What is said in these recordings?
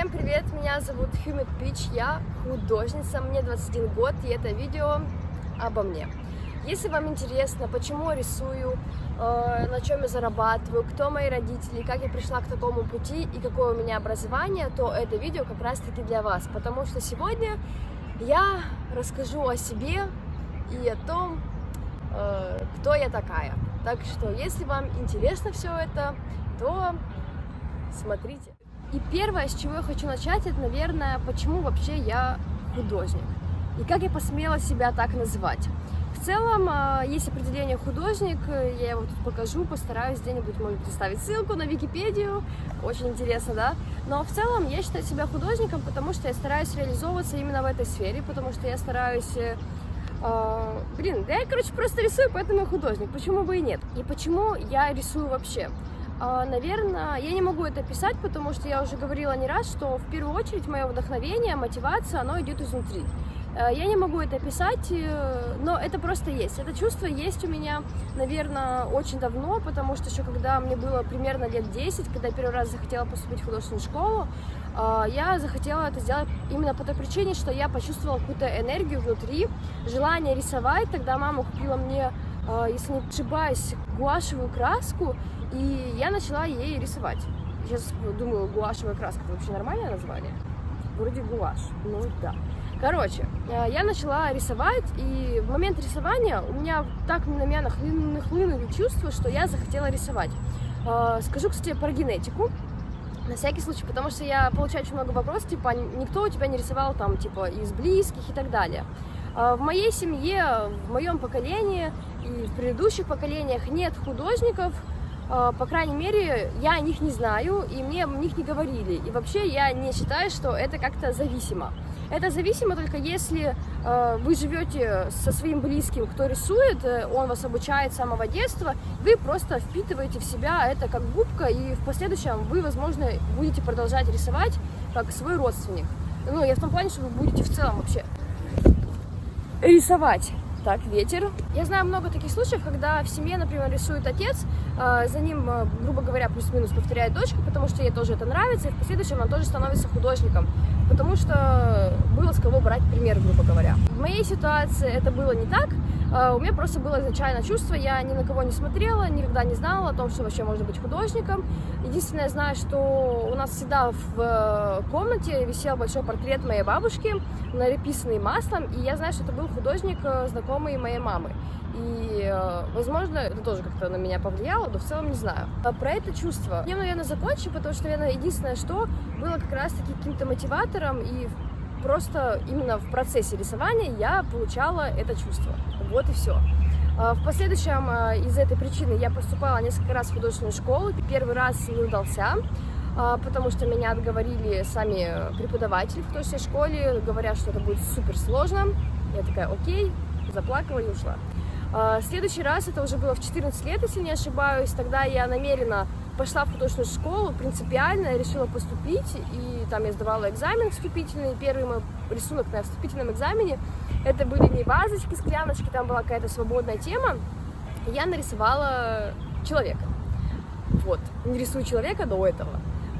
Всем привет, меня зовут Humid Peach, я художница, мне 21 год, и это видео обо мне. Если вам интересно, почему я рисую, на чем я зарабатываю, кто мои родители, как я пришла к такому пути и какое у меня образование, то это видео как раз таки для вас, потому что сегодня я расскажу о себе и о том, кто я такая. Так что, если вам интересно все это, то смотрите. И первое, с чего я хочу начать, это, наверное, почему вообще я художник и как я посмела себя так называть. В целом, есть определение художник, я его тут покажу, постараюсь где-нибудь, может быть, оставить ссылку на Википедию, очень интересно, да? Но в целом я считаю себя художником, потому что я стараюсь реализовываться именно в этой сфере, потому что я стараюсь... да я, просто рисую, поэтому я художник, почему бы и нет? И почему я рисую вообще? Наверное, я не могу это описать, потому что я уже говорила не раз, что в первую очередь мое вдохновение, мотивация, оно идет изнутри. Я не могу это описать, но это просто есть. Это чувство есть у меня, наверное, очень давно, потому что еще когда мне было примерно лет 10, когда я первый раз захотела поступить в художественную школу, я захотела это сделать именно по той причине, что я почувствовала какую-то энергию внутри, желание рисовать. Тогда мама купила мне, если не ошибаюсь, гуашевую краску, и я начала ей рисовать. Сейчас думаю, гуашевая краска — это вообще нормальное название? Вроде гуашь, ну да. Короче, я начала рисовать, и в момент рисования у меня так на меня нахлынули чувства, что я захотела рисовать. Скажу, кстати, про генетику, на всякий случай, потому что я получаю очень много вопросов, типа, никто у тебя не рисовал там, типа, из близких и так далее. В моей семье, в моем поколении и в предыдущих поколениях нет художников, по крайней мере, я о них не знаю, и мне о них не говорили. И вообще я не считаю, что это как-то зависимо. Это зависимо только если вы живете со своим близким, кто рисует, он вас обучает с самого детства, вы просто впитываете в себя это как губка, и в последующем вы, возможно, будете продолжать рисовать как свой родственник. Ну, я в том плане, что вы будете в целом вообще рисовать. Так, ветер. Я знаю много таких случаев, когда в семье, например, рисует отец, за ним, грубо говоря, плюс-минус повторяет дочка, потому что ей тоже это нравится, и в последующем она тоже становится художником, потому что было с кого брать пример, грубо говоря. В моей ситуации это было не так, у меня просто было изначально чувство, я ни на кого не смотрела, никогда не знала о том, что вообще можно быть художником. Единственное, я знаю, что у нас всегда в комнате висел большой портрет моей бабушки, написанный маслом, и я знаю, что это был художник, знакомый моей мамы. И, возможно, это тоже как-то на меня повлияло, но в целом не знаю. А про это чувство я, наверное, закончу, потому что, наверное, единственное, что было как раз-таки каким-то мотиватором, и просто именно в процессе рисования я получала это чувство. Вот и все. В последующем из этой причины я поступала несколько раз в художественную школу. Первый раз не удался, потому что меня отговорили сами преподаватели в художественной школе, говоря, что это будет супер сложно. Я такая, окей, заплакала и ушла. Следующий раз, это уже было в 14 лет, если не ошибаюсь, тогда я намеренно пошла в художественную школу, принципиально решила поступить, и там я сдавала экзамен вступительный. Первый мой рисунок на вступительном экзамене, это были не вазочки, скляночки, там была какая-то свободная тема, и я нарисовала человека. Вот, не рисую человека до этого.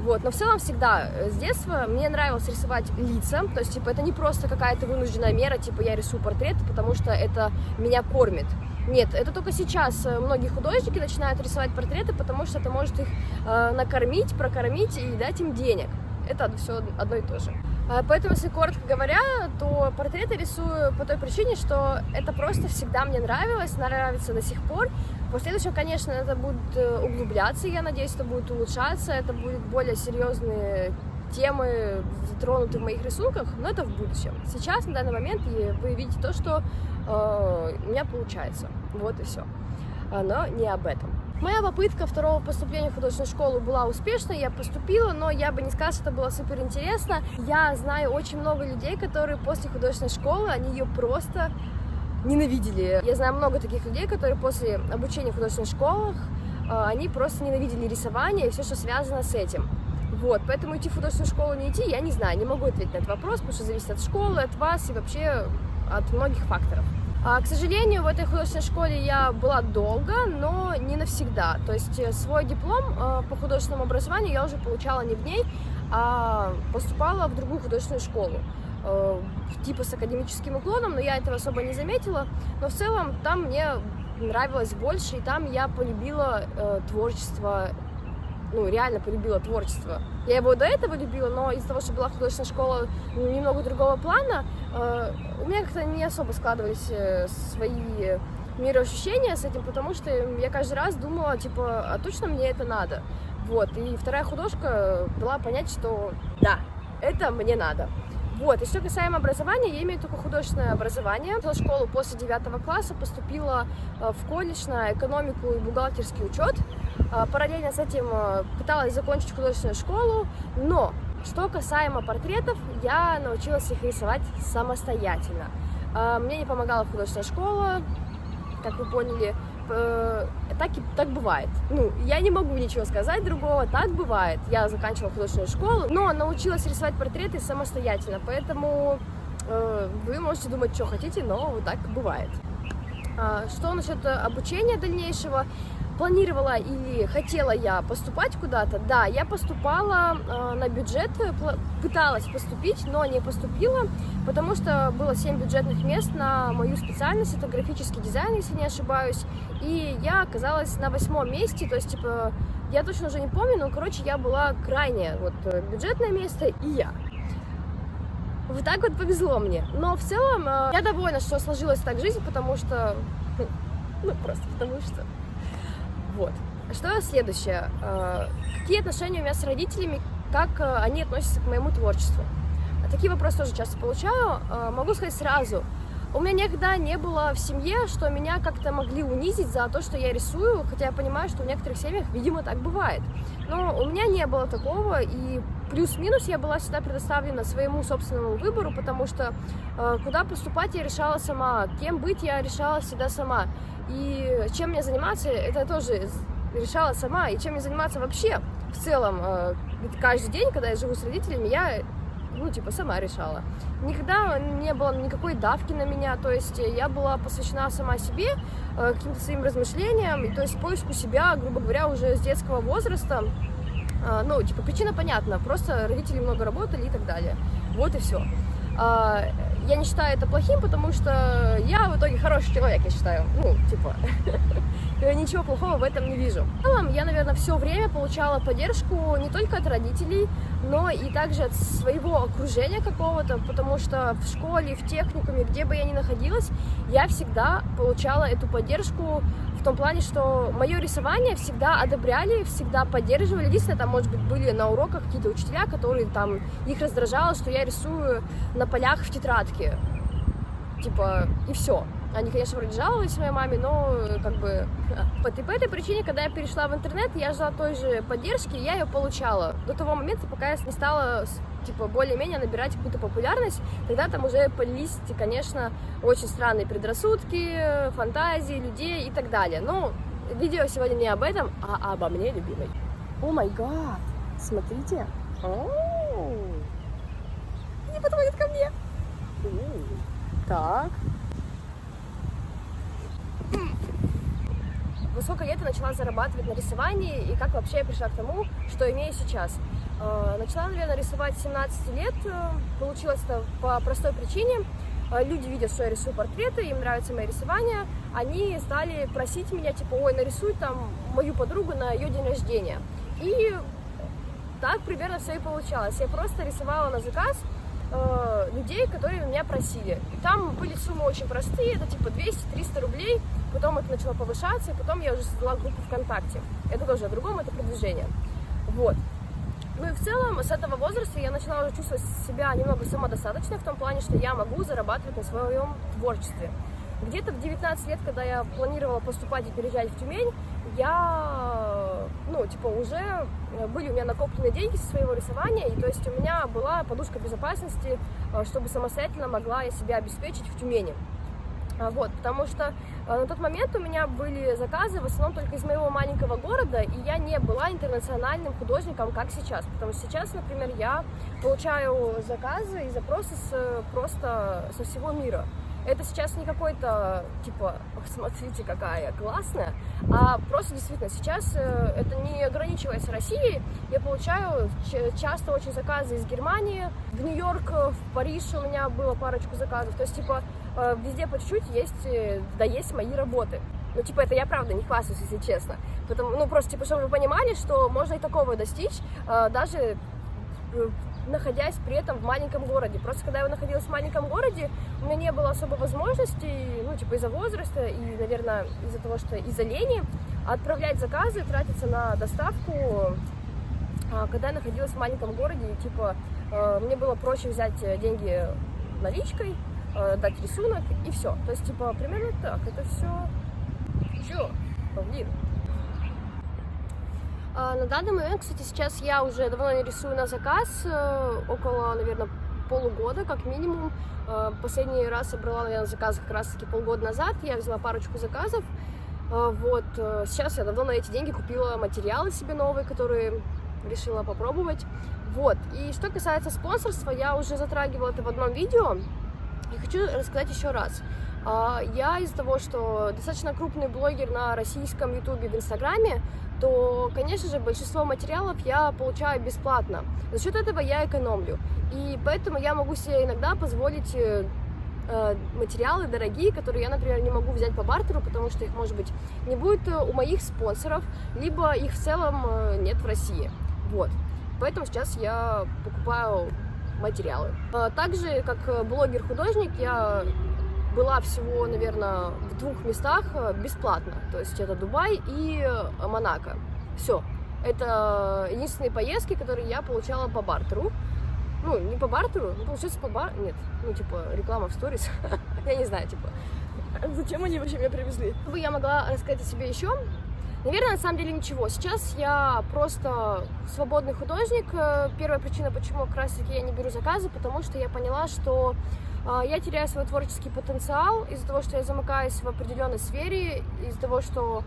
Вот, но в целом всегда с детства мне нравилось рисовать лица, то есть, типа, это не просто какая-то вынужденная мера, типа, я рисую портреты, потому что это меня кормит. Нет, это только сейчас многие художники начинают рисовать портреты, потому что это может их накормить, прокормить и дать им денег. Это все одно и то же. Поэтому, если коротко говоря, то портреты рисую по той причине, что это просто всегда мне нравилось, нравится до сих пор. В последующем, конечно, это будет углубляться, я надеюсь, это будет улучшаться, это будут более серьезные темы затронуты в моих рисунках, но это в будущем. Сейчас, на данный момент, вы видите то, что у меня получается. Вот и все. Но не об этом. Моя попытка второго поступления в художественную школу была успешной, я поступила, но я бы не сказала, что это было супер интересно. Я знаю очень много людей, которые после художественной школы, они ее просто ненавидели. Я знаю много таких людей, которые после обучения в художественных школах, они просто ненавидели рисование и все, что связано с этим. Вот, поэтому идти в художественную школу, не идти, я не знаю, не могу ответить на этот вопрос, потому что зависит от школы, от вас и вообще от многих факторов. К сожалению, в этой художественной школе я была долго, но не навсегда. То есть свой диплом по художественному образованию я уже получала не в ней, а поступала в другую художественную школу, типа с академическим уклоном, но я этого особо не заметила. Но в целом там мне нравилось больше, и там я полюбила творчество, ну, реально полюбила творчество. Я его до этого любила, но из-за того, что была художественная школа немного другого плана, у меня как-то не особо складывались свои мироощущения с этим, потому что я каждый раз думала, типа, а точно мне это надо? Вот, и вторая художка дала понять, что да, это мне надо. Вот, и что касаемо образования, я имею только художественное образование. В школу после 9 класса поступила в колледж на экономику и бухгалтерский учет. Параллельно с этим пыталась закончить художественную школу, но что касаемо портретов, я научилась их рисовать самостоятельно. Мне не помогала художественная школа, как вы поняли, так бывает. Ну, я не могу ничего сказать другого, так бывает. Я заканчивала художественную школу, но научилась рисовать портреты самостоятельно, поэтому вы можете думать, что хотите, но вот так бывает. Что насчет обучения дальнейшего? Планировала или хотела я поступать куда-то? Да, я поступала на бюджет, пыталась поступить, но не поступила, потому что было 7 бюджетных мест на мою специальность, это графический дизайн, если не ошибаюсь, и я оказалась на 8-м месте, то есть, типа, я точно уже не помню, но, короче, я была крайне, вот, бюджетное место и я. Вот так вот повезло мне, но в целом я довольна, что сложилась так жизнь, потому что, ну, просто потому что. Вот. Что следующее? Какие отношения у меня с родителями, как они относятся к моему творчеству? Такие вопросы тоже часто получаю. Могу сказать сразу, у меня никогда не было в семье, что меня как-то могли унизить за то, что я рисую, хотя я понимаю, что в некоторых семьях, видимо, так бывает. Но у меня не было такого, и плюс-минус я была всегда предоставлена своему собственному выбору, потому что куда поступать я решала сама, кем быть я решала всегда сама. И чем мне заниматься, это я тоже решала сама. И чем мне заниматься вообще в целом, каждый день, когда я живу с родителями, я, ну, типа, сама решала. Никогда не было никакой давки на меня, то есть я была посвящена сама себе, каким-то своим размышлениям, и, то есть поиску себя, грубо говоря, уже с детского возраста. Ну, типа, причина понятна, просто родители много работали и так далее. Вот и все. Я не считаю это плохим, потому что я в итоге хороший человек, я считаю. Ну, типа, ничего плохого в этом не вижу. В целом, я, наверное, все время получала поддержку не только от родителей, но и также от своего окружения какого-то, потому что в школе, в техникуме, где бы я ни находилась, я всегда получала эту поддержку в том плане, что мое рисование всегда одобряли, всегда поддерживали. Единственное, там, может быть, были на уроках какие-то учителя, которые там, их раздражало, что я рисую на полях в тетрадке. Типа, и все. Они, конечно, вроде жаловались моей маме, но как бы по этой причине, когда я перешла в интернет, я ждала той же поддержки, и я ее получала. До того момента, пока я не стала, типа, более-менее набирать какую-то популярность, тогда там уже полились, конечно, очень странные предрассудки, фантазии людей и так далее. Но видео сегодня не об этом, а обо мне, любимой. О май гад, смотрите. Не подходит ко мне. Так. Во сколько лет я начала зарабатывать на рисовании и как вообще я пришла к тому, что имею сейчас. Начала, наверное, рисовать с 17 лет. Получилось это по простой причине. Люди видят, что я рисую портреты, им нравится мое рисование. Они стали просить меня, типа, ой, нарисуй там мою подругу на ее день рождения. И так примерно все и получалось. Я просто рисовала на заказ людей, которые меня просили. И там были суммы очень простые, это типа 200-300 рублей, потом это начало повышаться, и потом я уже создала группу ВКонтакте. Это тоже о другом, это продвижение. Вот. Ну и в целом с этого возраста я начала уже чувствовать себя немного самодостаточной в том плане, что я могу зарабатывать на своем творчестве. Где-то в 19 лет, когда я планировала поступать и переезжать в Тюмень, я, ну, типа, уже были у меня накопленные деньги со своего рисования, и то есть у меня была подушка безопасности, чтобы самостоятельно могла я себя обеспечить в Тюмени. Вот, потому что на тот момент у меня были заказы в основном только из моего маленького города, и я не была интернациональным художником, как сейчас. Потому что сейчас, например, я получаю заказы и запросы просто со всего мира. это сейчас не какой-то, типа, смотрите, какая я классная, а просто действительно сейчас это не ограничивается Россией, я получаю часто очень заказы из Германии, в Нью-Йорк, в Париж у меня было парочку заказов, то есть, типа, везде по чуть-чуть есть мои работы. Ну, типа, это я правда не хвастаюсь, если честно. Ну, просто, типа, чтобы вы понимали, что можно и такого достичь, даже находясь при этом в маленьком городе. Просто когда я находилась в маленьком городе, у меня не было особо возможностей, ну, типа, из-за возраста и, наверное, из-за того, что из-за лени, отправлять заказы, тратиться на доставку. Когда я находилась в маленьком городе, типа, мне было проще взять деньги наличкой, дать рисунок и все. То есть, типа, примерно так. Это все. Чё? Блин. На данный момент, кстати, сейчас я уже давно не рисую на заказ, около, наверное, полугода, как минимум. Последний раз я брала, наверное, заказ как раз-таки полгода назад, я взяла парочку заказов. Вот, сейчас я давно на эти деньги купила материалы себе новые, которые решила попробовать. Вот, и что касается спонсорства, я уже затрагивала это в одном видео, и хочу рассказать еще раз. Я из-за того, что достаточно крупный блогер на российском ютубе, в инстаграме, то, конечно же, большинство материалов я получаю бесплатно. За счет этого я экономлю. И поэтому я могу себе иногда позволить материалы дорогие, которые я, например, не могу взять по бартеру, потому что их, может быть, не будет у моих спонсоров, либо их в целом нет в России. Вот. Поэтому сейчас я покупаю материалы. Также, как блогер-художник, я была всего, наверное, в 2 местах бесплатно. То есть это Дубай и Монако. Все. Это единственные поездки, которые я получала по бартеру. Ну, не по бартеру, ну, получается, Нет, ну, типа, реклама в сторис. Я не знаю, типа, зачем они вообще меня привезли? Что бы я могла рассказать о себе еще? Наверное, на самом деле ничего. Сейчас я просто свободный художник. Первая причина, почему как раз-таки я не беру заказы, потому что я поняла, что я теряю свой творческий потенциал из-за того, что я замыкаюсь в определенной сфере, из-за того, что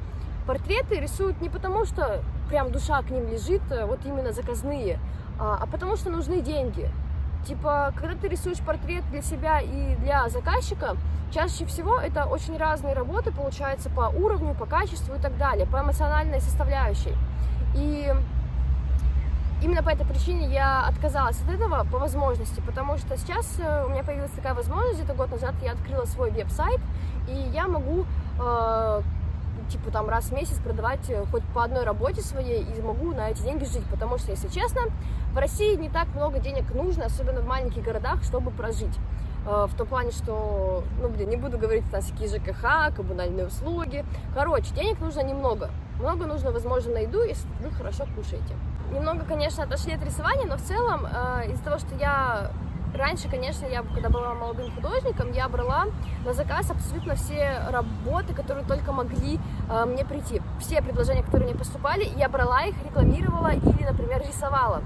портреты рисуют не потому, что прям душа к ним лежит, вот именно заказные, а потому что нужны деньги. Типа, когда ты рисуешь портрет для себя и для заказчика, чаще всего это очень разные работы получаются по уровню, по качеству и так далее, по эмоциональной составляющей. И именно по этой причине я отказалась от этого по возможности, потому что сейчас у меня появилась такая возможность, где-то год назад я открыла свой веб-сайт, и я могу типа там раз в месяц продавать хоть по одной работе своей и могу на эти деньги жить, потому что, если честно, в России не так много денег нужно, особенно в маленьких городах, чтобы прожить. В том плане, что, ну, блин, не буду говорить там всякие ЖКХ, коммунальные услуги. Короче, денег нужно немного. Много нужно, возможно, на еду, если вы хорошо кушаете. Немного, конечно, отошли от рисования, но в целом из-за того, что я раньше, конечно, я, когда была молодым художником, я брала на заказ абсолютно все работы, которые только могли мне прийти. Все предложения, которые мне поступали, я брала их, рекламировала или, например, рисовала.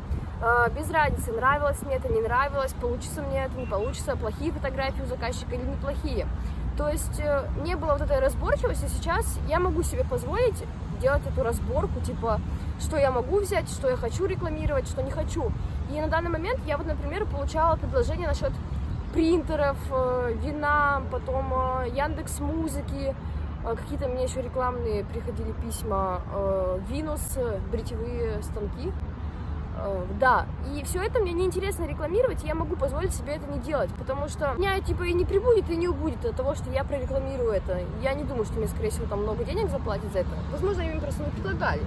Без разницы, нравилось мне это, не нравилось, получится мне это, не получится, плохие фотографии у заказчика или неплохие. То есть не было вот этой разборчивости. Сейчас я могу себе позволить делать эту разборку, типа, что я могу взять, что я хочу рекламировать, что не хочу. И на данный момент я вот, например, получала предложения насчет принтеров, вина, потом Яндекс.Музыки, какие-то мне еще рекламные приходили письма, Винус, бритьевые станки. Да, и все это мне неинтересно рекламировать, и я могу позволить себе это не делать, потому что у меня, типа, и не прибудет, и не убудет от того, что я прорекламирую это. Я не думаю, что мне, скорее всего, там много денег заплатят за это. Возможно, им просто не предлагали.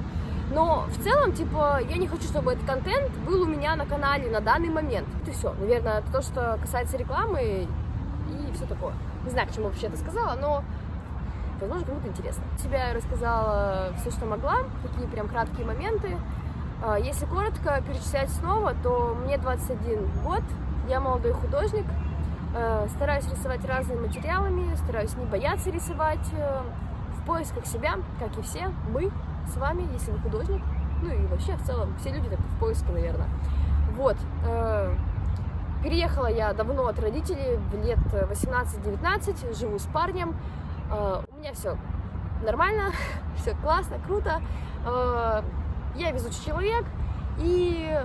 Но в целом, типа, я не хочу, чтобы этот контент был у меня на канале на данный момент. Это все, наверное, это то, что касается рекламы и все такое. Не знаю, к чему вообще это сказала, но, возможно, кому-то интересно. Себя я рассказала все, что могла, такие прям краткие моменты. Если коротко перечислять снова, то мне 21 год, я молодой художник, стараюсь рисовать разными материалами, стараюсь не бояться рисовать, в поисках себя, как и все мы с вами, если вы художник, ну и вообще в целом все люди так в поиске, наверное. Вот, переехала я давно от родителей, в лет 18-19, живу с парнем, у меня все нормально, все классно, круто. Я везучий человек, и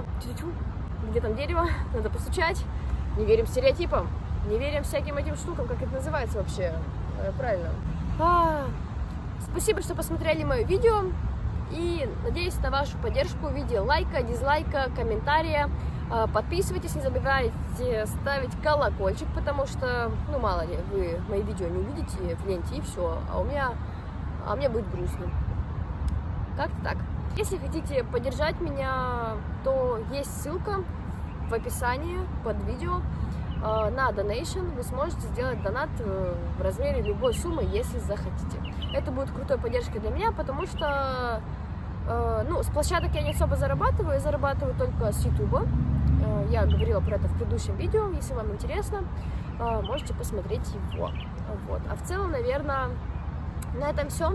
где там дерево, надо постучать, не верим стереотипам. Не верим всяким этим штукам, как это называется вообще, правильно. Спасибо, что посмотрели мое видео, и надеюсь на вашу поддержку в виде лайка, дизлайка, комментария. Подписывайтесь, не забывайте ставить колокольчик, потому что, ну мало ли, вы мои видео не увидите в ленте и все, а мне будет грустно. Как-то так. Если хотите поддержать меня, то есть ссылка в описании под видео на donation. Вы сможете сделать донат в размере любой суммы, если захотите. Это будет крутой поддержкой для меня, потому что ну, с площадок я не особо зарабатываю, я зарабатываю только с YouTube. Я говорила про это в предыдущем видео, если вам интересно, можете посмотреть его. Вот. А в целом, наверное, на этом все.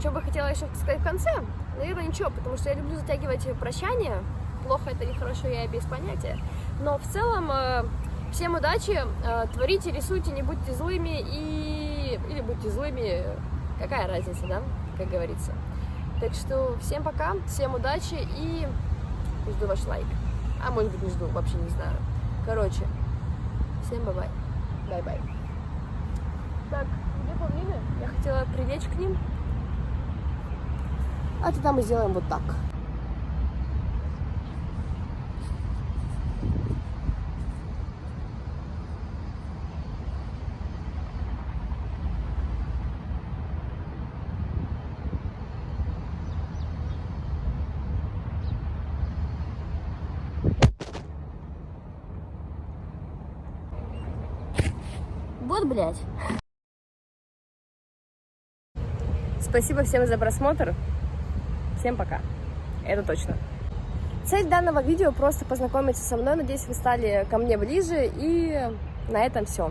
Что бы хотела еще сказать в конце? Наверное, ничего, потому что я люблю затягивать прощание. Плохо это или хорошо, я без понятия. Но в целом, всем удачи, творите, рисуйте, не будьте злыми или будьте злыми, какая разница, да, как говорится. Так что всем пока, всем удачи и жду ваш лайк. А может быть не жду, вообще не знаю. Короче, всем бай-бай. Бай-бай. Так, где павлины? Я хотела прилечь к ним. А тогда мы сделаем вот так. Вот, блядь. Спасибо всем за просмотр. Всем пока. Это точно. Цель данного видео просто познакомиться со мной. Надеюсь, вы стали ко мне ближе. И на этом все.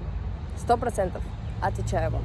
100%. Отвечаю вам.